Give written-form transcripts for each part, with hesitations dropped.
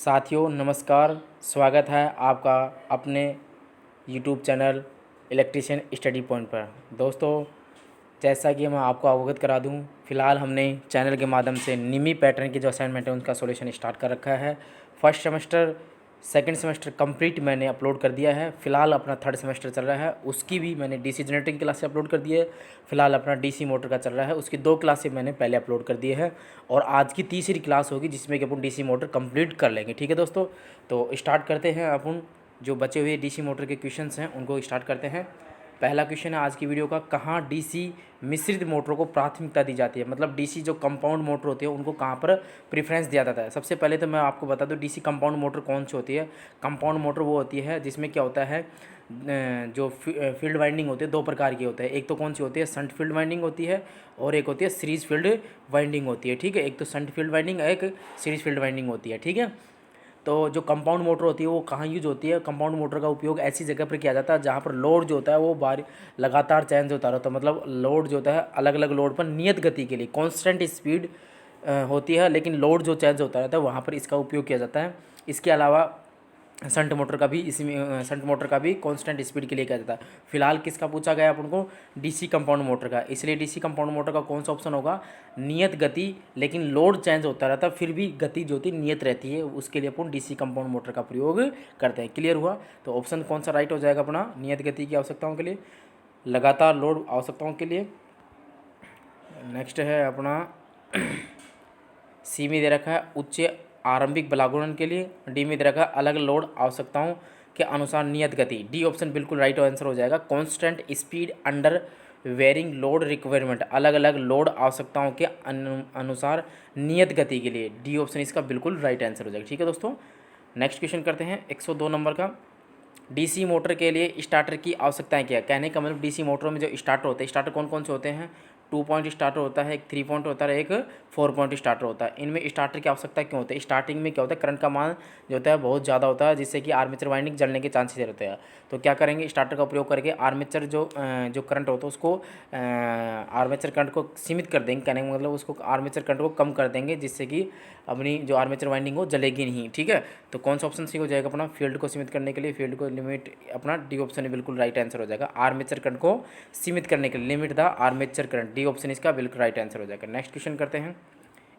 साथियों नमस्कार। स्वागत है आपका अपने YouTube channel electrician study point पर। दोस्तों, जैसा कि मैं आपको अवगत करा दूं, फ़िलहाल हमने चैनल के माध्यम से निमी पैटर्न की जो असाइनमेंट है उनका सॉल्यूशन स्टार्ट कर रखा है। First semester second semester complete मैंने अपलोड कर दिया है। फ़िलहाल अपना थर्ड सेमेस्टर चल रहा है, उसकी भी मैंने डीसी जनरेटिंग क्लासेस अपलोड कर दी है। फ़िलहाल अपना डीसी मोटर का चल रहा है, उसकी 2 क्लासेस मैंने पहले अपलोड कर दिए हैं और आज की तीसरी क्लास होगी जिसमें कि अपन डीसी मोटर कंप्लीट कर लेंगे। ठीक है दोस्तों, तो स्टार्ट करते हैं। अपन जो बचे हुए डीसी मोटर के क्वेश्चंस हैं उनको स्टार्ट करते हैं। पहला क्वेश्चन है आज की वीडियो का, कहाँ डीसी मिश्रित मोटरों को प्राथमिकता दी जाती है। मतलब डीसी जो कंपाउंड मोटर होती है उनको कहाँ पर प्रेफरेंस दिया जाता है। सबसे पहले तो मैं आपको बता दूं डीसी कंपाउंड मोटर कौन सी होती है। कंपाउंड मोटर वो होती है जिसमें क्या होता है, जो फील्ड वाइंडिंग होती है 2 प्रकार की होता है। एक तो कौन सी होती है, शंट फील्ड वाइंडिंग होती है और एक होती है सीरीज फील्ड वाइंडिंग होती है। ठीक है, एक तो शंट फील्ड वाइंडिंग, एक सीरीज फील्ड वाइंडिंग होती है। ठीक है, तो जो कंपाउंड मोटर होती है वो कहाँ यूज होती है। कंपाउंड मोटर का उपयोग ऐसी जगह पर किया जाता है जहाँ पर लोड जो होता है वो लगातार चेंज होता रहता है। मतलब लोड जो होता है अलग अलग लोड पर नियत गति के लिए कांस्टेंट स्पीड होती है, लेकिन लोड जो चेंज होता रहता है वहाँ पर इसका उपयोग किया जाता है। इसके अलावा शंट मोटर का भी इसमें शंट मोटर का भी कांस्टेंट स्पीड के लिए किया जाता है। फिलहाल किसका पूछा गया अपन को, डीसी कंपाउंड मोटर का। इसलिए डीसी कंपाउंड मोटर का कौन सा ऑप्शन होगा, नियत गति लेकिन लोड चेंज होता रहता है फिर भी गति जो होती नियत रहती है, उसके लिए अपन डीसी कंपाउंड मोटर का प्रयोग करते हैं। क्लियर हुआ, तो ऑप्शन कौन सा राइट हो जाएगा अपना, नियत गति की आवश्यकताओं के लिए, लगातार लोड आवश्यकताओं के लिए। नेक्स्ट है अपना सी में दे रखा है उच्च आरंभिक बलागुणन के लिए, डी में दे रखा है अलग लोड आवश्यकताओं के अनुसार नियत गति। डी ऑप्शन बिल्कुल राइट आंसर हो जाएगा। Constant speed under varying load requirement, अलग अलग लोड आवश्यकताओं के अनुसार नियत गति के लिए डी ऑप्शन इसका बिल्कुल राइट आंसर हो जाएगा। ठीक है दोस्तों, नेक्स्ट क्वेश्चन करते हैं 102 नंबर का। डीसी मोटर के लिए स्टार्टर की आवश्यकताएं क्या है। कहने का मतलब डीसी मोटरों में जो स्टार्टर होते हैं, स्टार्टर कौन कौन से होते हैं, 2 पॉइंट स्टार्टर होता है, एक 3 पॉइंट होता है, एक 4 पॉइंट स्टार्टर होता है। इनमें स्टार्टर की आवश्यकता क्यों होती है, स्टार्टिंग में क्या होता है, करंट का मान जो होता है बहुत ज़्यादा होता है जिससे कि आर्मेचर वाइंडिंग जलने के चांसेस रहते हैं। तो क्या करेंगे, स्टार्टर का उपयोग करके आर्मेचर जो करंट होता है उसको आर्मेचर करंट को सीमित कर देंगे। कहने का मतलब उसको आर्मेचर करंट को कम कर देंगे जिससे कि अपनी जो आर्मेचर वाइंडिंग हो जलेगी नहीं। ठीक है, तो कौन सा ऑप्शन सी हो जाएगा अपना, फील्ड को सीमित करने के लिए, फील्ड को लिमिट, अपना डी ऑप्शन बिल्कुल राइट आंसर हो जाएगा। आर्मेचर करंट को सीमित करने के लिए limit the armature current, D option इसका बिल्कुल राइट आंसर हो जाएगा। नेक्स्ट क्वेश्चन करते हैं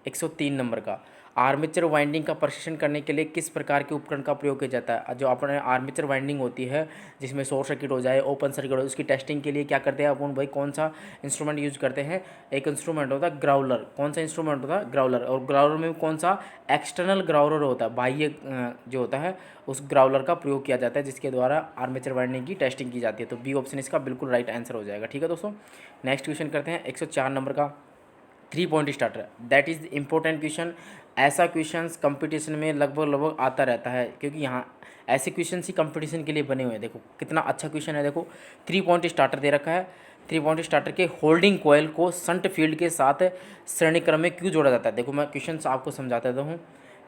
103 नंबर का। आर्मेचर वाइंडिंग का परीक्षण करने के लिए किस प्रकार के उपकरण का प्रयोग किया जाता है। जो अपने आर्मेचर वाइंडिंग होती है जिसमें शॉर्ट सर्किट हो जाए, ओपन सर्किट हो, उसकी टेस्टिंग के लिए क्या करते हैं अपन भाई, कौन सा इंस्ट्रूमेंट यूज करते हैं। एक इंस्ट्रूमेंट होता है ग्राउलर। कौन सा इंस्ट्रूमेंट होता है, ग्राउलर। और ग्राउलर में कौन सा, एक्सटर्नल ग्राउलर होता है, बाह्य जो होता है उस ग्राउलर का प्रयोग किया जाता है जिसके द्वारा आर्मेचर वाइंडिंग की टेस्टिंग की जाती है। तो बी ऑप्शन इसका बिल्कुल राइट आंसर हो जाएगा। ठीक है दोस्तों, नेक्स्ट क्वेश्चन करते हैं 104 नंबर का। 3 point starter, that is important question. ऐसा क्वेश्चन कंपटीशन में लगभग आता रहता है क्योंकि यहाँ ऐसे क्वेश्चन ही कंपटीशन के लिए बने हुए हैं। देखो कितना अच्छा क्वेश्चन है। देखो 3 पॉइंट स्टार्टर दे रखा है। 3 पॉइंट स्टार्टर के होल्डिंग कॉयल को शंट फील्ड के साथ श्रेणी क्रम में क्यों जोड़ा जाता है। देखो मैं क्वेश्चन आपको समझाता हूँ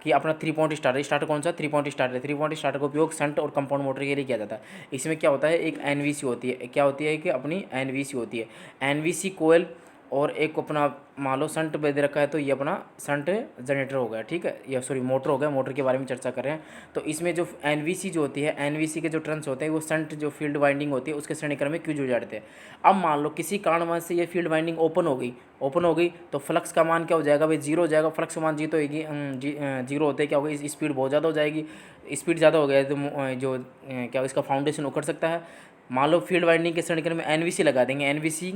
कि अपना 3 पॉइंट स्टार्टर कौन सा, 3 पॉइंट स्टार्टर। 3 पॉइंट स्टार्टर का उपयोग शंट और कंपाउंड मोटर के लिए किया जाता है। इसमें क्या होता है, एक एनवीसी होती है, क्या होती है कि अपनी एनवीसी होती है, एनवीसी कोयल, और एक अपना मान लो शंट दे रखा है तो ये अपना शंट जनरेटर हो गया। ठीक है, या सॉरी मोटर हो गया, मोटर के बारे में चर्चा कर रहे हैं। तो इसमें जो एनवीसी जो होती है, एनवीसी के जो टर्न्स होते हैं वो शंट जो फील्ड वाइंडिंग होती है उसके श्रेणी क्रम में क्यों जुड़ जाते हैं। अब मान लो किसी कारणवश से ये फील्ड वाइंडिंग ओपन हो गई तो फ्लक्स का मान क्या हो जाएगा भाई, जीरो हो जाएगा। फ्लक्स का मान जीरो होगी, जीरो होते क्या होगा, इस स्पीड बहुत ज़्यादा हो जाएगी। स्पीड ज़्यादा हो गया तो जो क्या इसका फाउंडेशन उखड़ सकता है। मान लो फील्ड वाइंडिंग के श्रेणी क्रम में एनवीसी लगा देंगे, एनवीसी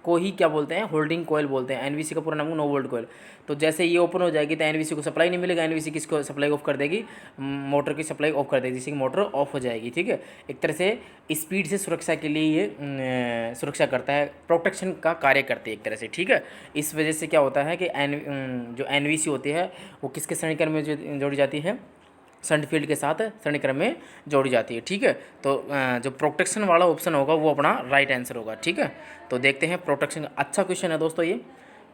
को ही क्या बोलते हैं, होल्डिंग कोयल बोलते हैं। एनवीसी का पूरा नाम नो वोल्ट कोयल। तो जैसे ये ओपन हो जाएगी तो एनवीसी को सप्लाई नहीं मिलेगा, एनवीसी किसको सप्लाई ऑफ कर देगी, मोटर की सप्लाई ऑफ कर देगी जिससे कि मोटर ऑफ हो जाएगी। ठीक है, एक तरह से स्पीड से सुरक्षा के लिए ये सुरक्षा करता है, प्रोटेक्शन का कार्य करती है एक तरह से। ठीक है, इस वजह से क्या होता है कि जो एनवीसी होती है वो किसके श्रेणी क्रम में जोड़ी जाती है, शंट फील्ड के साथ श्रेणी क्रम में जोड़ी जाती है। ठीक है, तो जो प्रोटेक्शन वाला ऑप्शन होगा वो अपना राइट आंसर होगा। ठीक है, तो देखते हैं प्रोटेक्शन। अच्छा क्वेश्चन है दोस्तों, ये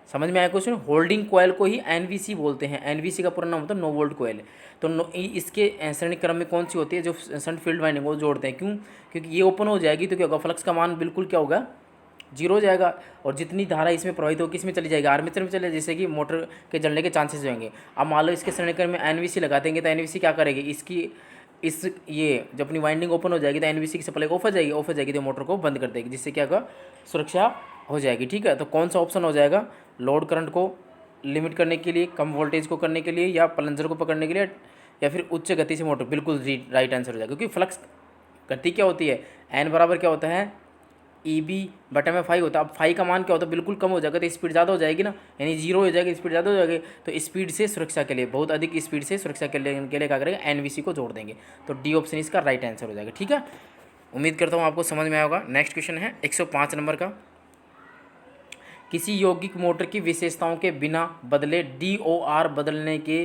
समझ में आया क्वेश्चन। होल्डिंग कोयल को ही एनवीसी बोलते हैं, एनवीसी का पूरा नाम होता है नो वोल्ट कोयल। तो इसके श्रेणी क्रम में कौन सी होती है, जो शंट फील्ड वाइंडिंग को जोड़ते हैं। क्यों, क्योंकि ये ओपन हो जाएगी तो क्या होगा, फ्लक्स का मान बिल्कुल क्या होगा, जीरो हो जाएगा। और जितनी धारा इसमें प्रवाहित होगी किस में चली जाएगी, आर्मेचर में चले जाएगी, जिससे कि मोटर के जलने के चांसेस होंगे। अब मान लो इसके समीकरण में एनवीसी लगा देंगे तो एनवीसी क्या करेगी, इसकी इस ये जब अपनी वाइंडिंग ओपन हो जाएगी तो एनवीसी की सप्लाई ऑफ हो जाएगी तो मोटर को बंद कर देगी, जिससे क्या होगा, सुरक्षा हो जाएगी। ठीक है, तो कौन सा ऑप्शन हो जाएगा, लोड करंट को लिमिट करने के लिए, कम वोल्टेज को करने के लिए, या प्लंजर को पकड़ने के लिए, या फिर उच्च गति से मोटर, बिल्कुल राइट आंसर हो जाएगा। क्योंकि फ्लक्स गति क्या होती है, एन बराबर क्या होता है, ई बी बटा में फाई होता है। अब फाई का मान क्या होता है, बिल्कुल कम हो जाएगा तो स्पीड ज़्यादा हो जाएगी ना, यानी जीरो हो जाएगी, स्पीड ज़्यादा हो जाएगी। तो स्पीड से सुरक्षा के लिए, बहुत अधिक स्पीड से सुरक्षा के लिए क्या करेंगे, एनवीसी को जोड़ देंगे। तो डी ऑप्शन इसका राइट आंसर हो जाएगा। ठीक है, उम्मीद करता हूँ आपको समझ में आया होगा। नेक्स्ट क्वेश्चन है 105 नंबर का, किसी यौगिक मोटर की विशेषताओं के बिना बदले DOR बदलने के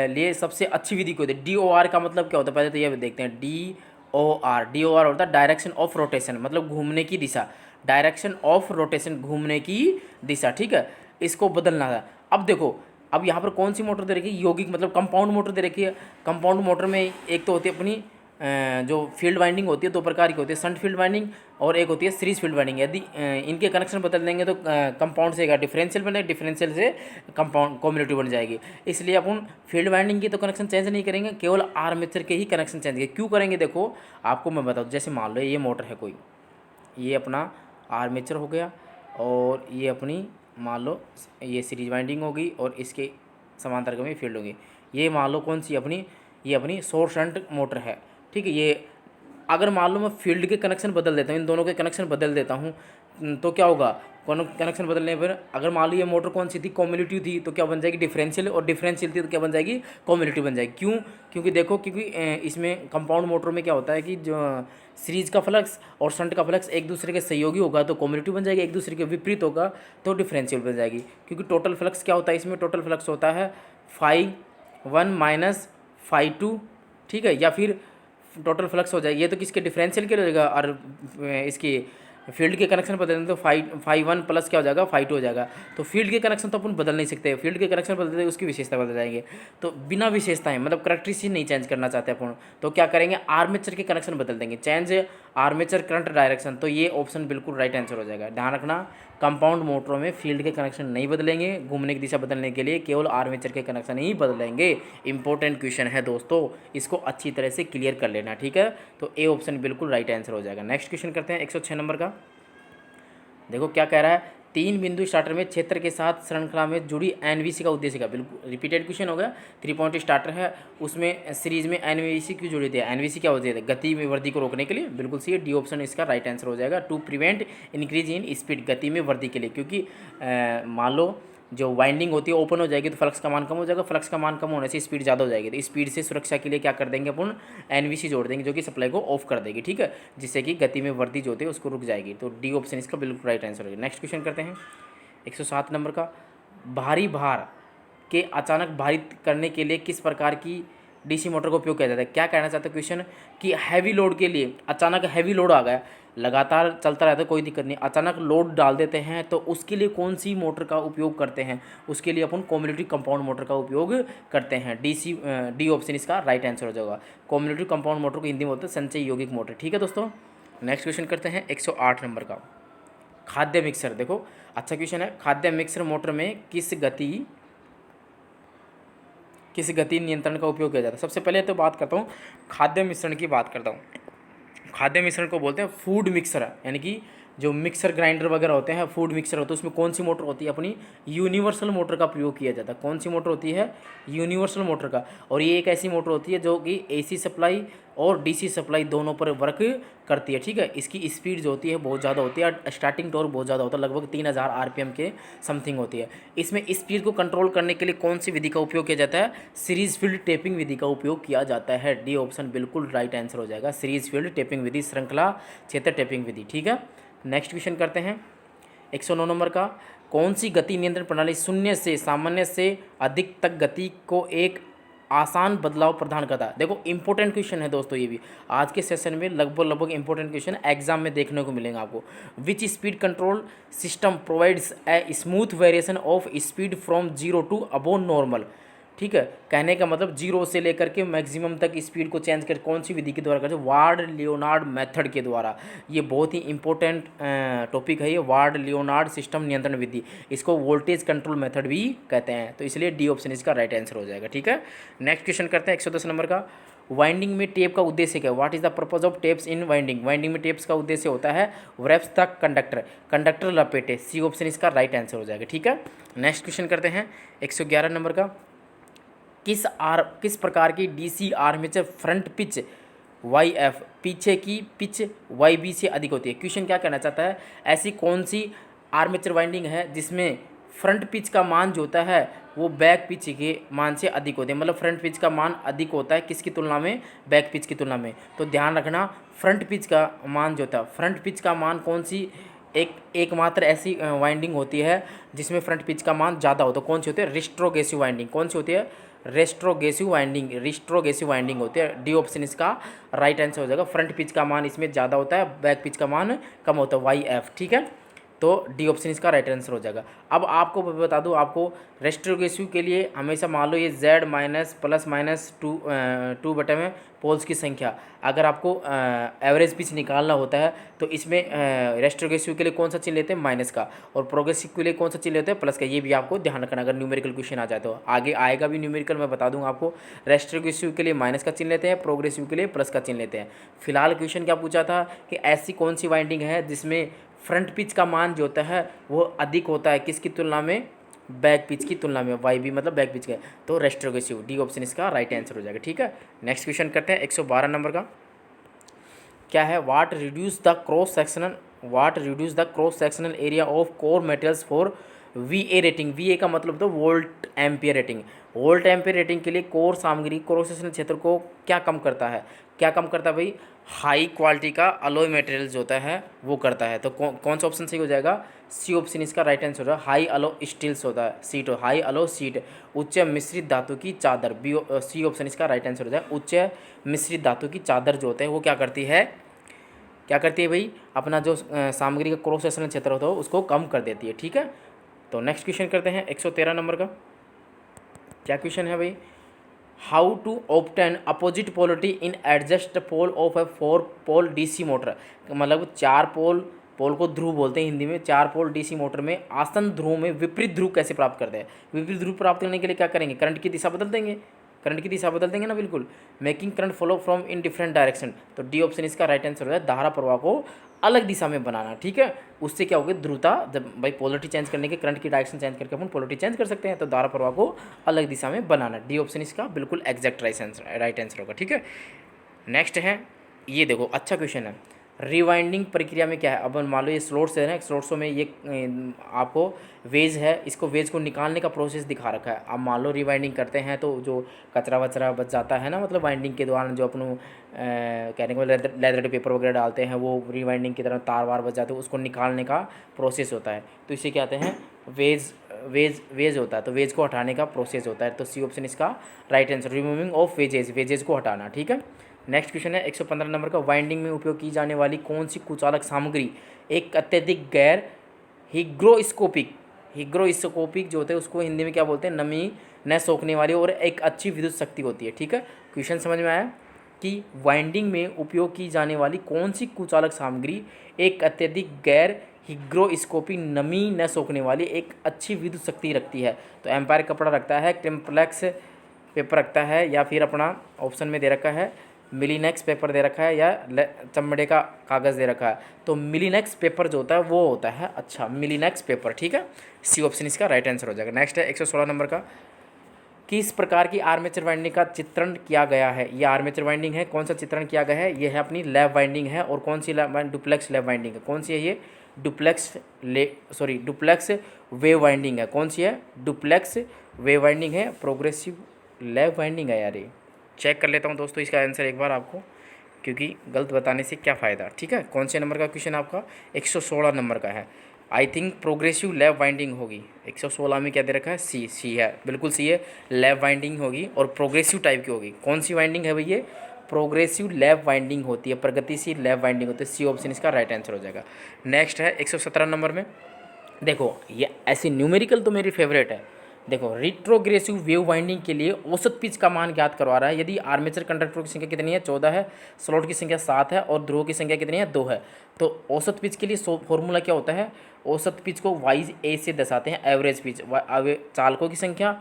लिए सबसे अच्छी विधि को दे। DOR का मतलब क्या होता है, पहले तो यह देखते हैं। DOR होता है डायरेक्शन ऑफ रोटेशन, मतलब घूमने की दिशा, डायरेक्शन ऑफ रोटेशन, घूमने की दिशा। ठीक है, इसको बदलना है। अब देखो, अब यहाँ पर कौन सी मोटर दे रखी है, यौगिक मतलब कंपाउंड मोटर दे रखी है। कंपाउंड मोटर में एक तो होती है अपनी जो फील्ड वाइंडिंग होती है, दो प्रकार की होती है, शंट फील्ड वाइंडिंग और एक होती है सीरीज फील्ड वाइंडिंग। यदि इनके कनेक्शन बदल देंगे तो कंपाउंड से डिफरेंशियल बनेगा, डिफरेंशियल से कंपाउंड कम्युनिटी बन जाएगी। इसलिए अपन फील्ड वाइंडिंग की तो कनेक्शन चेंज नहीं करेंगे, केवल आर्मेचर के ही कनेक्शन चेंज करेंगे। क्यों करेंगे, देखो आपको मैं बताऊँ। जैसे मान लो ये मोटर है कोई, ये अपना आर्मेचर हो गया, और ये अपनी मान लो ये सीरीज वाइंडिंग होगी, और इसके समांतर में फील्ड होगी। ये मान लो कौन सी अपनी, ये अपनी सोर्स शंट मोटर है। ठीक है, ये अगर मान लो मैं फील्ड के कनेक्शन बदल देता हूँ, इन दोनों के कनेक्शन बदल देता हूँ, तो क्या होगा, कौन कनेक्शन बदलने पर अगर मान लो ये मोटर कौन सी थी, कम्युनिटी थी, तो क्या बन जाएगी, डिफरेंशियल, और डिफरेंशियल थी तो क्या बन जाएगी, कम्युनिटी बन जाएगी। क्यों, क्योंकि देखो, क्योंकि इसमें कंपाउंड मोटर में क्या होता है कि जो सीरीज का फ्लक्स और शंट का फ्लक्स एक दूसरे के सहयोगी होगा तो कम्युनिटी बन जाएगी, एक दूसरे के विपरीत होगा तो डिफरेंशियल बन जाएगी। क्योंकि टोटल फ्लक्स क्या होता है, इसमें टोटल फ्लक्स होता है φ1 माइनस φ2। ठीक है, या फिर टोटल फ्लक्स हो जाएगी, ये तो किसके डिफरेंशियल के लिए हो जाएगा, और इसकी फील्ड के कनेक्शन बदल दें तो φ1 प्लस क्या हो जाएगा, φ2 हो जाएगा। तो फील्ड के कनेक्शन तो अपन बदल नहीं सकते, फील्ड के कनेक्शन बदल देते उसकी विशेषता बदल जाएंगे। तो बिना विशेषताएं मतलब करेक्टरिस्टिक नहीं चेंज करना चाहते अपन, तो क्या करेंगे, आर्मेचर के कनेक्शन बदल देंगे, चेंज आर्मेचर करंट डायरेक्शन। तो ये ऑप्शन बिल्कुल राइट आंसर हो जाएगा। ध्यान रखना, कंपाउंड मोटरों में फील्ड के कनेक्शन नहीं बदलेंगे, घूमने की दिशा बदलने के लिए केवल आर्मेचर के कनेक्शन ही बदलेंगे। इंपॉर्टेंट क्वेश्चन है दोस्तों, इसको अच्छी तरह से क्लियर कर लेना। ठीक है, तो ए ऑप्शन बिल्कुल राइट आंसर हो जाएगा। नेक्स्ट क्वेश्चन करते हैं 106 नंबर का। देखो क्या कह रहा है, 3 बिंदु स्टार्टर में क्षेत्र के साथ श्रृंखला में जुड़ी एनवीसी का उद्देश्य का, बिल्कुल रिपीटेड क्वेश्चन हो गया। 3 पॉइंट स्टार्टर है, उसमें सीरीज में एनवीसी क्यों जुड़ी थी, एनवीसी क्या होती है, गति में वृद्धि को रोकने के लिए, बिल्कुल सही है, डी ऑप्शन इसका राइट आंसर हो जाएगा। To prevent increase in speed, गति में वृद्धि के लिए, क्योंकि मान लो जो वाइंडिंग होती है ओपन हो जाएगी तो फ्लक्स का मान कम हो जाएगा, फ्लक्स का मान कम होने से स्पीड ज़्यादा हो जाएगी, तो स्पीड से सुरक्षा के लिए क्या कर देंगे अपन, एनवीसी जोड़ देंगे जो कि सप्लाई को ऑफ कर देगी। ठीक है, जिससे कि गति में वृद्धि जो होती है उसको रुक जाएगी। तो डी ऑप्शन इसका बिल्कुल राइट आंसर होगा। नेक्स्ट क्वेश्चन करते हैं 107 नंबर का, भारी भार के अचानक भारित करने के लिए किस प्रकार की डीसी मोटर का उपयोग किया जाता है। क्या कहना चाहते हैं क्वेश्चन, कि हैवी लोड के लिए, अचानक हैवी लोड आ गया, लगातार चलता रहता है कोई दिक्कत नहीं, अचानक लोड डाल देते हैं, तो उसके लिए कौन सी मोटर का उपयोग करते हैं, उसके लिए अपन कम्युनिटी कंपाउंड मोटर का उपयोग करते हैं। डी ऑप्शन इसका राइट आंसर हो जाएगा। कम्युनिटी कंपाउंड मोटर को हिंदी में बोलते हैं संचय यौगिक मोटर। ठीक है दोस्तों, नेक्स्ट क्वेश्चन करते हैं 108 नंबर का, खाद्य मिक्सर। देखो अच्छा क्वेश्चन है, खाद्य मिक्सर मोटर में किस गति नियंत्रण का उपयोग किया जाता है। सबसे पहले तो बात करता हूँ खाद्य मिश्रण की, बात करता हूँ। खाद्य मिश्रण को बोलते हैं फूड मिक्सर, यानी कि जो मिक्सर ग्राइंडर वगैरह होते हैं, फूड मिक्सर होते हैं, उसमें कौन सी मोटर होती है, अपनी यूनिवर्सल मोटर का प्रयोग किया जाता है। कौन सी मोटर होती है, यूनिवर्सल मोटर का। और ये एक ऐसी मोटर होती है जो कि एसी सप्लाई और डीसी सप्लाई दोनों पर वर्क करती है। ठीक है, इसकी स्पीड जो होती है बहुत ज़्यादा होती है, स्टार्टिंग टॉर्क बहुत ज़्यादा होता है, लगभग 3000 आरपीएम के समथिंग होती है। इसमें स्पीड को कंट्रोल करने के लिए कौन सी विधि का उपयोग किया जाता है, सीरीज फील्ड टेपिंग विधि का उपयोग किया जाता है। डी ऑप्शन बिल्कुल राइट आंसर हो जाएगा, सीरीज फील्ड टेपिंग विधि, श्रृंखला क्षेत्र टेपिंग विधि। ठीक है, नेक्स्ट क्वेश्चन करते हैं 109 नंबर का, कौन सी गति नियंत्रण प्रणाली शून्य से सामान्य से अधिक तक गति को एक आसान बदलाव प्रदान करता है। देखो इंपॉर्टेंट क्वेश्चन है दोस्तों, ये भी आज के सेशन में लगभग इंपॉर्टेंट क्वेश्चन एग्जाम में देखने को मिलेंगे आपको। Which speed control system provides a smooth variation of speed from 0 to above normal. ठीक है, कहने का मतलब जीरो से लेकर के मैक्सिमम तक स्पीड को चेंज कर कौन सी विधि के द्वारा करते हैं, वार्ड लियोनार्ड मेथड के द्वारा। ये बहुत ही इंपॉर्टेंट टॉपिक है ये, वार्ड लियोनार्ड सिस्टम नियंत्रण विधि, इसको वोल्टेज कंट्रोल मेथड भी कहते हैं। तो इसलिए डी ऑप्शन इसका राइट आंसर हो जाएगा। ठीक है, नेक्स्ट क्वेश्चन करते हैं 110 नंबर का। वाइंडिंग में टेप का उद्देश्य क्या है, what is the purpose of tapes in winding. Winding में टेप्स का उद्देश्य होता है व्रैप्स द कंडक्टर, कंडक्टर लपेटे। सी ऑप्शन इसका राइट आंसर हो जाएगा। ठीक है, नेक्स्ट क्वेश्चन करते हैं 111 नंबर का। किस प्रकार की DC armature front pitch Y F, पीछे की पिच वाई बी से अधिक होती है। क्वेश्चन क्या कहना चाहता है, ऐसी कौन सी आर्मेचर वाइंडिंग है जिसमें फ्रंट पिच का मान जो होता है वो बैक पिच के मान से अधिक होते हैं, मतलब फ्रंट पिच का मान अधिक होता है किसकी तुलना में, बैक पिच की तुलना में। तो ध्यान रखना, फ्रंट पिच का मान जो होता है, फ्रंट पिच का मान कौन सी एकमात्र ऐसी वाइंडिंग होती है जिसमें फ्रंट पिच का मान ज़्यादा होता है, कौन सी होती है, रिस्ट्रोगेसिव वाइंडिंग। कौन सी होती है, रेस्ट्रोगेसिव वाइंडिंग होती है। डी ऑप्शन इसका राइट आंसर हो जाएगा। फ्रंट पिच का मान इसमें ज़्यादा होता है, बैक पिच का मान कम होता है, वाई एफ। ठीक है, तो डी ऑप्शन इसका राइट आंसर हो जाएगा। अब आपको बता दूं, आपको रेस्ट्रोगेसिव के लिए हमेशा मान लो ये Z minus plus minus two बटे में पोल्स की संख्या, अगर आपको एवरेज पिच निकालना होता है तो इसमें रेस्ट्रोगेसिव के लिए कौन सा चिन्ह लेते हैं, माइनस का, और प्रोग्रेसिव के लिए कौन सा चिन्ह लेते हैं, प्लस का। ये भी आपको ध्यान रखना, अगर न्यूमेरिकल क्वेश्चन आ जाए तो आगे आएगा भी न्यूमेरिकल, मैं बता दूंगा आपको। रेस्ट्रोगेसिव के लिए माइनस का चिन्ह लेते हैं, प्रोग्रेसिव के लिए प्लस का चिन्ह लेते हैं। फिलहाल क्वेश्चन क्या पूछा था कि ऐसी कौन सी वाइंडिंग है जिसमें फ्रंट पिच का मान जो होता है वो अधिक होता है किसकी तुलना में, बैक पिच की तुलना में। वाई बी मतलब बैक पिच का, तो रेस्ट्रोगेसिव, डी ऑप्शन इसका राइट आंसर हो जाएगा। ठीक है, नेक्स्ट क्वेश्चन करते हैं 112 नंबर का। क्या है, what reduce the cross sectional area of core materials for VA रेटिंग। VA का मतलब तो volt ampere rating. Volt ampere rating के लिए कोर सामग्री क्रॉस सेक्शनल क्षेत्र को क्या कम करता है, क्या कम करता है भाई, हाई क्वालिटी का अलॉय मटेरियल जो होता है वो करता है। तो कौन सा ऑप्शन सही हो जाएगा, सी ऑप्शन इसका राइट आंसर होगा। हाई अलो स्टील्स होता है, सीट, हाई अलो सीट, उच्च मिश्रित धातु की चादर, सी ऑप्शन इसका राइट आंसर हो जाएगा। उच्च मिश्रित धातु की चादर जो होता है वो क्या करती है, भाई, अपना जो सामग्री का क्रॉस सेक्शनल क्षेत्र होता है उसको कम कर देती है। ठीक है, तो नेक्स्ट क्वेश्चन करते हैं 113 नंबर का। क्या क्वेश्चन है भाई, how to obtain opposite polarity in adjust pole of a 4 pole DC motor. मतलब 4 पोल को ध्रुव बोलते हैं हिंदी में। 4 पोल DC मोटर में आसन ध्रुव में विपरीत ध्रुव कैसे प्राप्त करते हैं। विपरीत ध्रुव प्राप्त करने के लिए क्या करेंगे, करंट की दिशा बदल देंगे, ना, बिल्कुल, making current flow from in different direction. तो डी ऑप्शन इसका राइट आंसर हो है, धारा प्रवाह को अलग दिशा में बनाना। ठीक है, उससे क्या होगी, ध्रुवता, जब भाई पोलरिटी चेंज करने के, करंट की डायरेक्शन चेंज करके अपन पोलरिटी चेंज कर सकते हैं, तो धारा प्रवाह को अलग दिशा में बनाना। डी ऑप्शन इसका बिल्कुल एग्जैक्ट राइट आंसर होगा। ठीक है, नेक्स्ट है, ये देखो अच्छा क्वेश्चन है, रिवाइंडिंग प्रक्रिया में क्या है। अब मान लो ये स्लोट्स है ना, स्लोट्सों में ये आपको वेज है, इसको वेज को निकालने का प्रोसेस दिखा रखा है। अब मान लो रिवाइंडिंग करते हैं तो जो कचरा वचरा बच जाता है ना, मतलब वाइंडिंग के दौरान जो अपन कहने को लेदर पेपर वगैरह डालते हैं वो रिवाइंडिंग की तरह तार वार बच जाते हैं, उसको निकालने का प्रोसेस होता है। तो इसे कहते हैं वेज होता है, तो वेज को हटाने का प्रोसेस होता है। तो सी ऑप्शन इसका right answer, removing of wedges को हटाना। ठीक है, नेक्स्ट क्वेश्चन है 115 नंबर का। वाइंडिंग में उपयोग की जाने वाली कौन सी कुचालक सामग्री एक अत्यधिक गैर हिग्रोस्कोपिक जो होते हैं उसको हिंदी में क्या बोलते हैं, नमी न सोखने वाली और एक अच्छी विद्युत शक्ति होती है। ठीक है, क्वेश्चन समझ में आया कि वाइंडिंग में उपयोग की जाने वाली कौन सी कुचालक सामग्री एक अत्यधिक गैर हिग्रोस्कोपिक, नमी न सोखने वाली एक अच्छी विद्युत शक्ति रखती है। तो एम्पायर कपड़ा रखता है, टेम्पलेक्स पेपर रखता है, या फिर अपना ऑप्शन में दे रखा है मिलीनेक्स पेपर दे रखा है, या चमड़े का कागज़ दे रखा है। तो मिलीनेक्स पेपर जो होता है वो होता है अच्छा, मिलीनेक्स पेपर। ठीक है, सी ऑप्शन इसका राइट आंसर हो जाएगा। नेक्स्ट है 116 नंबर का। किस प्रकार की आर्मेचर वाइंडिंग का चित्रण किया गया है। ये आर्मेचर वाइंडिंग है, कौन सा चित्रण किया गया है, ये है अपनी लैप वाइंडिंग है। और कौन सी डुप्लेक्स लैप वाइंडिंग है, कौन सी है ये, डुप्लेक्स वेव वाइंडिंग है। कौन सी है, डुप्लेक्स वेव वाइंडिंग है, प्रोग्रेसिव लैप वाइंडिंग है यार। ये चेक कर लेता हूँ दोस्तों इसका आंसर एक बार आपको, क्योंकि गलत बताने से क्या फ़ायदा। ठीक है, कौन से नंबर का क्वेश्चन आपका, 116 नंबर का है। I think progressive lap winding होगी। 116 में क्या दे रखा है, सी है, बिल्कुल सी है, लैप वाइंडिंग होगी और प्रोग्रेसिव टाइप की होगी। कौन सी वाइंडिंग है भैया, प्रोग्रेसिव लैप वाइंडिंग होती है, प्रगतिशील लैप वाइंडिंग होती है। सी ऑप्शन इसका राइट आंसर हो जाएगा। नेक्स्ट है 117 नंबर में। देखो ये ऐसी न्यूमेरिकल तो मेरी फेवरेट है, देखो रिट्रोग्रेसिव वेव वाइंडिंग के लिए औसत पिच का मान ज्ञात करवा रहा है। यदि आर्मेचर कंडक्टरों की संख्या कितनी है 14 है, स्लॉट की संख्या 7 है और ध्रुव की संख्या कितनी है 2 है, तो औसत पिच के लिए फॉर्मूला क्या होता है, औसत पिच को वाइज ए से दर्शाते हैं, एवरेज पिच चालकों की संख्या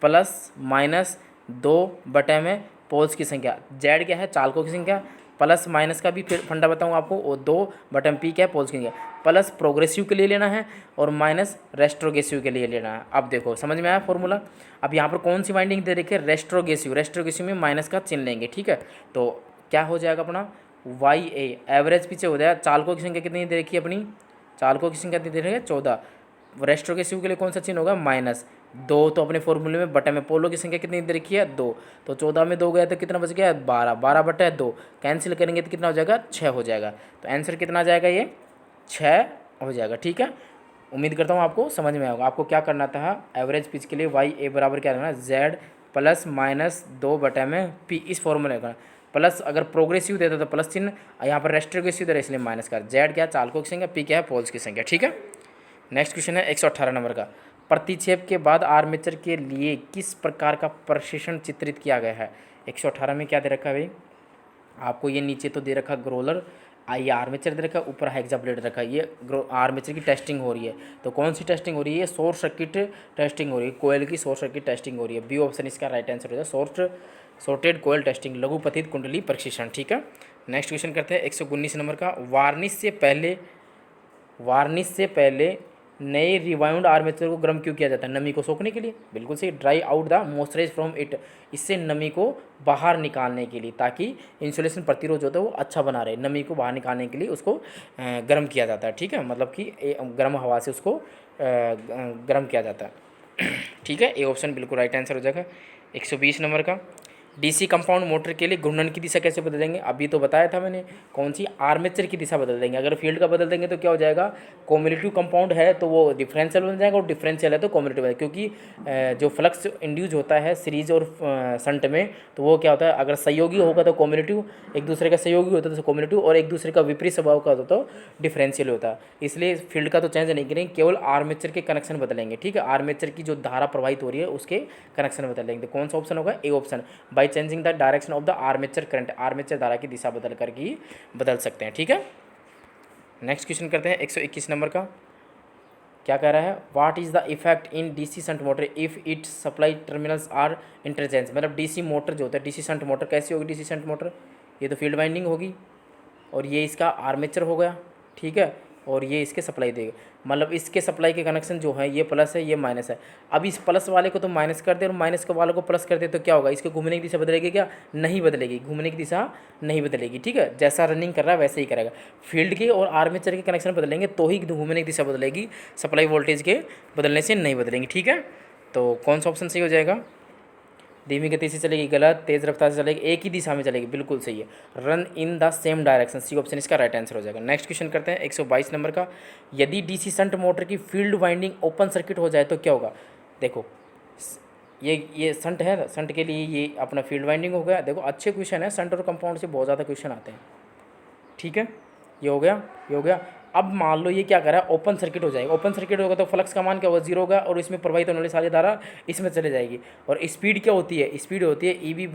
प्लस माइनस 2/में पोल्स की संख्या, जेड क्या है चालकों की संख्या, प्लस माइनस का भी फिर फंडा बताऊँ आपको, और 2/पी क्या है पोल्स की संख्या, प्लस प्रोग्रेसिव के लिए लेना है और माइनस रेस्ट्रोगेसिव के लिए लेना है। अब देखो समझ में आया फॉर्मूला। अब यहाँ पर कौन सी वाइंडिंग दे रखी है, रेस्ट्रोगेसिव, रेस्ट्रोगेसिव में माइनस का चिन्ह लेंगे, ठीक है। तो क्या हो जाएगा अपना वाई ए, एवरेज पीछे हो जाएगा, चालकों की संख्या कितनी दे रखी है अपनी, चालकों की संख्या दे रखी है 14, रेस्ट्रोगेसिव के लिए कौन सा चिन्ह होगा माइनस 2, तो अपने फॉर्मूले में बटे में पोलो की संख्या कितनी दे रखी है 2, तो 14 में 2 गया तो कितना बच गया 12, 12/2 कैंसिल करेंगे तो कितना हो जाएगा 6 हो जाएगा। तो आंसर कितना आ जाएगा ये 6 हो जाएगा, ठीक है। उम्मीद करता हूँ आपको समझ में आएगा। आपको क्या करना था, एवरेज पिच के लिए वाई ए बराबर क्या करना, जेड प्लस माइनस 2/पी, इस फॉर्मूले का प्लस, अगर प्रोग्रेसिव देता तो प्लस चिन्ह, यहाँ पर रेस्ट्रोगेसिव दे रहा इसलिए माइनस का, जेड क्या चालकों की संख्या, पी क्या है पोल्स की संख्या, ठीक है। नेक्स्ट क्वेश्चन है 118 नंबर का, प्रतिक्षेप के बाद आर्मेचर के लिए किस प्रकार का प्रशिक्षण चित्रित किया गया है। 118 में क्या दे रखा है भाई आपको, ये नीचे तो दे रखा ग्रोलर, ये आर्मेचर दे रखा है, ऊपर हेक्सा ब्लेड रखा है, ये आर्मेचर की टेस्टिंग हो रही है। तो कौन सी टेस्टिंग हो रही है, शॉर्ट सर्किट टेस्टिंग हो रही है, कोयल की शॉर्ट सर्किट टेस्टिंग हो रही है। बी ऑप्शन इसका राइट आंसर हो जाए, शॉर्टेड कोयल टेस्टिंग, लघुपथित कुंडली प्रशिक्षण, ठीक है। नेक्स्ट क्वेश्चन करते हैं 119 नंबर का, वार्निश से पहले नए रिवाउंड आर्मेचर को गर्म क्यों किया जाता है, नमी को सोखने के लिए, बिल्कुल सही, dry out the moisturize from it, इससे नमी को बाहर निकालने के लिए, ताकि इंसुलेशन प्रतिरोध होता है वो अच्छा बना रहे, नमी को बाहर निकालने के लिए उसको गर्म किया जाता है, ठीक है, मतलब कि गर्म हवा से उसको गर्म किया जाता है, ठीक है। ए ऑप्शन बिल्कुल राइट आंसर हो जाएगा। 120 नंबर का, डीसी कंपाउंड मोटर के लिए घूर्णन की दिशा कैसे बदल देंगे, अभी तो बताया था मैंने, कौन सी, आर्मेचर की दिशा बदल देंगे। अगर फील्ड का बदल देंगे तो क्या हो जाएगा, कम्युलेटिव कंपाउंड है तो वो डिफरेंशियल बन जाएगा, और डिफरेंशियल है तो कम्युलेटिव है, क्योंकि जो फ्लक्स इंड्यूज होता है सीरीज और शंट में, तो वो क्या होता है, अगर सहयोगी होगा तो कम्युलेटिव, एक दूसरे का सहयोगी होता है तो कम्युलेटिव, और एक दूसरे का विपरीत स्वभाव का होता तो डिफरेंशियल होता है। इसलिए फील्ड का तो चेंज नहीं करेंगे, केवल आर्मेचर के कनेक्शन बदलेंगे, ठीक है, आर्मेचर की जो धारा प्रवाहित हो रही है उसके कनेक्शन बदलेंगे। तो कौन सा ऑप्शन होगा, A option, by changing the direction of the armature current, armature धारा की दिशा बदल कर ही बदल सकते हैं, ठीक है। नेक्स्ट क्वेश्चन करते हैं 121 नंबर का, क्या कह रहा है, what is the effect in DC shunt motor if it supply terminals are interchange, मतलब डीसी मोटर जो होता है, डीसी शंट मोटर कैसी होगी, डीसी शंट मोटर ये तो फील्ड वाइंडिंग होगी, और ये इसका आर्मेचर हो गया, ठीक है, और ये इसके सप्लाई देगा, मतलब इसके सप्लाई के कनेक्शन जो है ये प्लस है ये माइनस है। अब इस प्लस वाले को तो माइनस कर दे और माइनस के वाले को प्लस कर दे तो क्या होगा, इसके घूमने की दिशा बदलेगी क्या, नहीं बदलेगी, घूमने की दिशा नहीं बदलेगी, ठीक है, जैसा रनिंग कर रहा है वैसे ही करेगा। फील्ड के और आर्मेचर के कनेक्शन बदलेंगे तो ही घूमने की दिशा बदलेगी, सप्लाई वोल्टेज के बदलने से नहीं बदलेंगी, ठीक है। तो कौन सा ऑप्शन सही हो जाएगा, धीमी गति से चलेगी गलत, तेज़ रफ्तार से चलेगी, एक ही दिशा में चलेगी, बिल्कुल सही है, run in the same direction, C option इसका राइट आंसर हो जाएगा। नेक्स्ट क्वेश्चन करते हैं 122 नंबर का, यदि डीसी शंट मोटर की फील्ड वाइंडिंग ओपन सर्किट हो जाए तो क्या होगा। देखो ये शंट है, शंट के लिए ये अपना फील्ड वाइंडिंग हो गया। देखो अच्छे क्वेश्चन है, शंट और कंपाउंड से बहुत ज़्यादा क्वेश्चन आते हैं, ठीक है, ये हो गया, ये हो गया। अब मान लो ये क्या कर रहा है, ओपन सर्किट हो जाएगा, ओपन सर्किट होगा तो फ्लक्स का मान क्या होगा, जीरो होगा, और इसमें प्रवाहित होने वाली सारी धारा इसमें चले जाएगी, और स्पीड क्या होती है, स्पीड होती है ई बी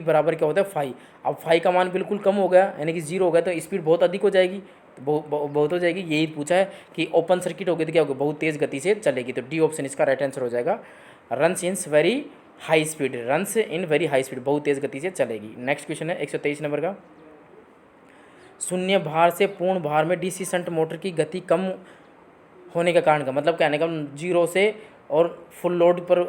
बराबर क्या होता है फाई। अब फाई का मान बिल्कुल कम हो गया, यानी कि जीरो हो गया, तो स्पीड बहुत अधिक हो जाएगी, तो बहुत हो जाएगी। यही पूछा है कि ओपन सर्किट होगी तो क्या होगा, बहुत तेज़ गति से चलेगी, तो डी ऑप्शन इसका राइट आंसर हो जाएगा, runs in very high speed, runs in very high speed, बहुत तेज़ गति से चलेगी। नेक्स्ट क्वेश्चन है 123 नंबर का, शून्य भार से पूर्ण भार में डीसी शंट मोटर की गति कम होने का कारण का मतलब कहने का, जीरो से और फुल लोड पर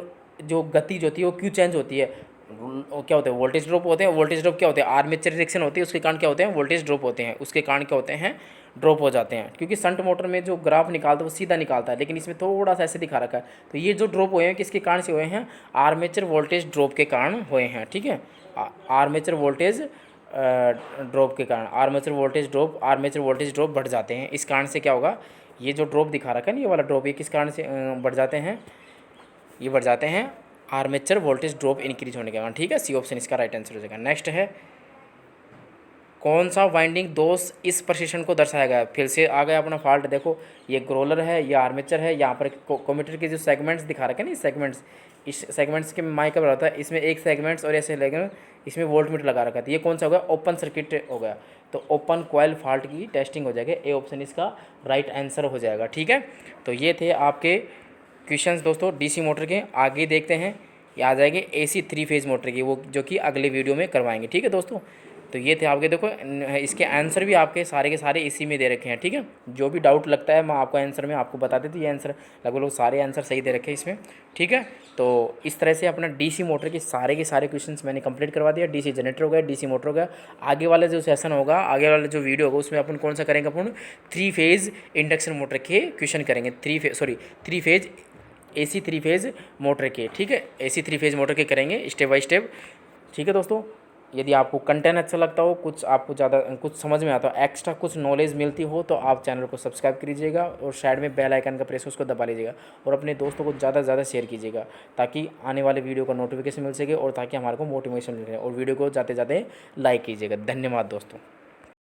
जो गति जो होती है वो क्यों चेंज होती है, क्या होते हैं, वोल्टेज ड्रॉप होते हैं, वोल्टेज ड्रॉप क्या होते हैं, आर्मेचर रिएक्शन होती है, उसके कारण क्या होते हैं, वोल्टेज ड्रॉप होते हैं, उसके कारण क्या होते हैं, ड्रॉप हो जाते हैं, क्योंकि शंट मोटर में जो ग्राफ निकालता है वो सीधा निकालता है, लेकिन इसमें थोड़ा सा ऐसे दिखा रखा है। तो ये जो ड्रॉप हुए हैं किसके कारण से हुए हैं, आर्मेचर वोल्टेज ड्रॉप के कारण हुए हैं, ठीक है, आर्मेचर वोल्टेज ड्रॉप के कारण, आर्मेचर वोल्टेज ड्रॉप बढ़ जाते हैं, इस कारण से क्या होगा, ये जो ड्रॉप दिखा रखा है ना, ये वाला ड्रॉप, ये किस कारण से बढ़ जाते हैं, ये बढ़ जाते हैं आर्मेचर वोल्टेज ड्रॉप इंक्रीज होने के कारण, ठीक है, सी ऑप्शन इसका राइट आंसर हो जाएगा। नेक्स्ट है कौन सा वाइंडिंग दोष इस प्रशिक्षण को दर्शाया गया है। फिर से आ गया अपना फॉल्ट, देखो ये ग्रोलर है, ये आर्मेचर है, यहाँ पर कम्यूटेटर के जो सेगमेंट्स दिखा रखे हैं ना, सेगमेंट्स, इस सेगमेंट्स के माइक का होता है, इसमें एक सेगमेंट्स और ऐसे लगे, इसमें वोल्ट मीटर लगा रखा था। ये कौन सा हो गया, ओपन सर्किट हो गया, तो ओपन कॉइल फॉल्ट की टेस्टिंग हो जाएगी। ए ऑप्शन इसका राइट आंसर हो जाएगा। ठीक है, तो ये थे आपके क्वेश्चंस दोस्तों डीसी मोटर के। आगे देखते हैं, ये आ जाएंगे एसी 3 फेज़ मोटर की, वो जो कि अगले वीडियो में करवाएंगे। ठीक है दोस्तों, तो ये थे आपके, देखो इसके आंसर भी आपके सारे के सारे इसी में दे रखे हैं। ठीक है, जो भी डाउट लगता है मैं आपको आंसर में आपको बता देती हूँ। ये आंसर लगभग सारे आंसर सही दे रखे हैं इसमें। ठीक है, तो इस तरह से अपना डीसी मोटर के सारे क्वेश्चंस मैंने कंप्लीट करवा दिया। डीसी जनरेटर हो गया, डीसी मोटर हो गया। आगे वाला जो सेशन होगा, आगे वाला जो वीडियो होगा, उसमें अपन कौन सा करेंगे, अपन 3 फेज़ इंडक्शन मोटर के क्वेश्चन करेंगे। 3 फेज़ एसी 3 फेज़ मोटर के। ठीक है, एसी 3 फेज़ मोटर के करेंगे स्टेप बाय स्टेप। ठीक है दोस्तों, यदि आपको कंटेंट अच्छा लगता हो, कुछ आपको ज़्यादा कुछ समझ में आता हो, एक्स्ट्रा कुछ नॉलेज मिलती हो, तो आप चैनल को सब्सक्राइब कीजिएगा और साइड में बेल आइकन का प्रेस उसको दबा लीजिएगा और अपने दोस्तों को ज़्यादा से ज़्यादा शेयर कीजिएगा, ताकि आने वाले वीडियो का नोटिफिकेशन मिल सके और ताकि हमारे को मोटिवेशन मिल सके। और वीडियो को जाते जाते लाइक कीजिएगा। धन्यवाद दोस्तों।